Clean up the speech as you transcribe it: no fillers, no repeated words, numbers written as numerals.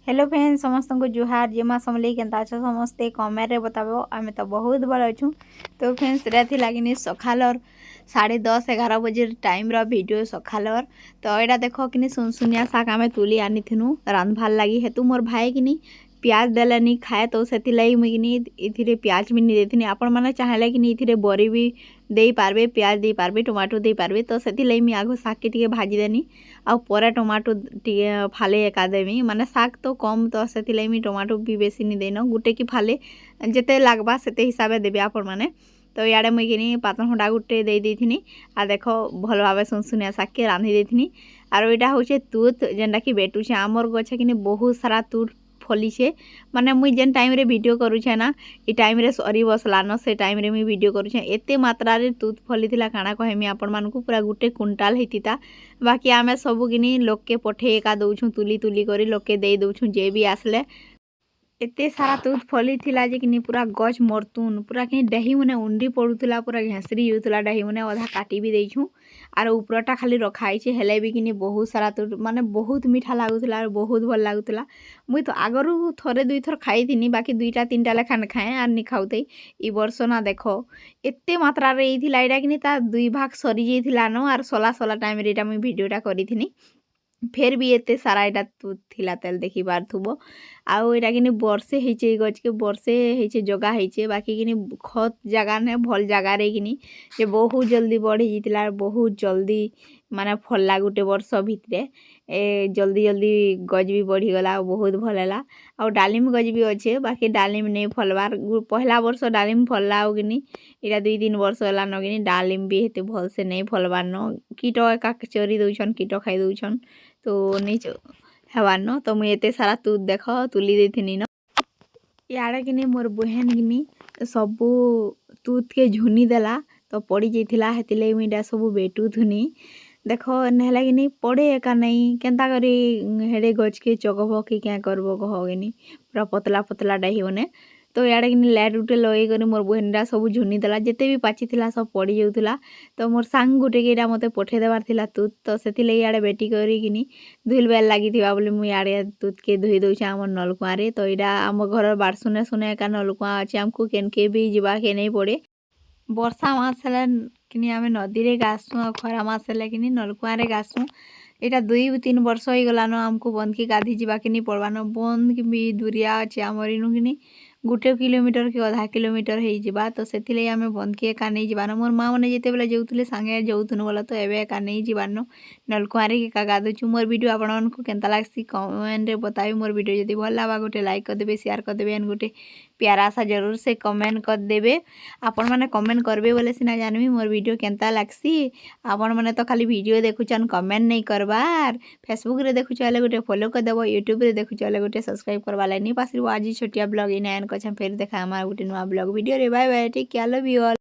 Hello friends समस्त को जुहार जे माँ समझे केन्ता अच्छे समस्ते कमेंट रे बताबो आम तो बहुत भल अच्छू। तो फ्रेंड्स राति लगिनी सकालर 10:30-11 बजे टाइम भिडियो सकालर। तो यहाँ देख कि सुनसुनिया शाग आम तुली आनी थिनु रांधवार लगी हेतु मोर भाई कि प्याज देलानी खाए तो से इथिरे प्याज भी नहीं देथिनी। आपण मैंने चाहले कि इथिरे बरी भी दे पारबे प्याज दे पारबे टमाटो दे पारबे तो से मुझे आग शाग के भाजी देनी आउ टमाटो टे फाले एका देमी माने शाग तो कम तो से टमाटो भी बेसी नहीं देन गुटे कि फाले जिते लगवा से हिसाब देवी आपण मैंने। तो इे मुझे कि पातन हंडा गुटे देनी आ देख भल भाव सुनसुनिया शाग के रांधि देथिनी। आरो यहाँ हूँ तुत जेनटा कि बेटुछे आमर गछे कि बहुत सारा तुत फलीछे माने मुई जेन टाइम रे वीडियो करूछे ना ई टाइम रे सरी बसलान से टाइम रे मुई वीडियो करूछे एते मात्रा रे तुत फली थिला काना कहमी आपण मानकू पूरा गुटे कुंटाल हेतिता। बाकी आमे सबु किनी लोक के पठे एका दउछु तुली तुली करी लोक के दे दउछु जे भी आसले एते सारा तुत फली थिला जे कि पूरा गछ मरतुन पूरा कि डही मने उंडी पड़ुला पूरा घेसरी होता डही मने अधा काटी भी देछू आर उपरटा खाली रखाई हेले भी कि बहुत सारा तुत माने बहुत मीठा लगुला बहुत भल लगुला। मुई तो आगरू थरे दुई थर खाई थी बाकी दुईटा तीनटा लेखा खाए आर नहीं खाऊते ई वर्ष ना देख एते मात्रा रे इथिला एटा कि ता दुई भाग सरी जाइथिला न आर सला सला टाइम रे एटा मुई वीडियोटा करी फिर भी एते सारा एटा तुत थिला तेल देखि पारथुबो आउ एटा कि वर्षे होइचे गछ के वर्षे होइचे जगह होइचे बाकी कि खत जगह ने भल जगह रे कि जे बहुत जल्दी बढ़ी जाइतिला बहुत जल्दी माने फलला गुटे वर्ष भितरे ए जल्दी जल्दी गज भी बढ़ी गला बहुत भल है। आउ डालिम गज भी अच्छे बाकी डालिम नहीं फलवार पहला वर्ष डालिम फलला हो कि इटा 2-3 वर्ष है न कि डालिम भी हेते भल से नहीं फलवार न कीट एका चोरी दौन कीट खाई दौन तो नहीं हेबार न। तो मुझे एते सारा तुत देख तुली देथिनी न इे कि मोर बहन कि सबू तुत के झुनी देला तो पड़ी जाइथिला हेतिले मुझे सब बेटू थुनी देख नहला कि पड़े एका नहीं केन्ता करी हेडे गच के चगब कि क्या करब कह कि पूरा पतला पतला डाही बने। तो इे कि लाइट गुटे लगे मोर बहनटा सब झुनी देला जिते भी पाची थिला सब पड़ी जाऊला। तो मोर सांग गुटे के मत पठे देवार थिला तुत तो से इे बेटी करी धुल बेल लगी बोली मुझे इे तुत के धोई दौचे आम नलकुआ रे। तो यहाँ आम घर बारसुने सुने एका नलकुआ अच्छे आमको केनके भी जीवा के नहीं पड़े वर्षा मास है कि आम नदी रे गासुँ आ खरा मास है कि नलकुआ रे गासुँ। यहाँ 2-3 वर्ष हो गलान आमको बंद की गाधी जावा कि नहीं पड़वान बंद कि भी दूरिया अच्छे आमर इनू कि 1 किलोमीटर कि आधा किलोमीटर हो जावा तो से आम बंद की एका नहीं जावान मोर माँ मैंने जिते बेले जाऊे सांगे जाऊन बोला तो एवं एका नहीं जावान नलकुआ रे एका गाधुचु। मोर वीडियो आपण को केन्ता लागसी कमेंट रे बताबी मोर वीडियो जदि भल लगा गोटे लाइक करदेवे शेयर करदेवे एंड गोटे प्यारा सा जरूर से कमेंट करदेवे आपण मैंने कमेंट करबे बोले सिना जानवी मोर वीडियो केन्ता लागसी। आपण मैंने तो खाली वीडियो देखुचन कमेंट नहीं करबार फेसबुक रे देखुच गोटे फॉलो करदेव यूट्यूब रे देखुच गोटे सब्सक्राइब करवा नहीं पास आज छोटिया ब्लॉग इन एंड कछम फिर देखा हमारा गोटे नुआ ब्लॉग वीडियो रे bye bye take care love you all.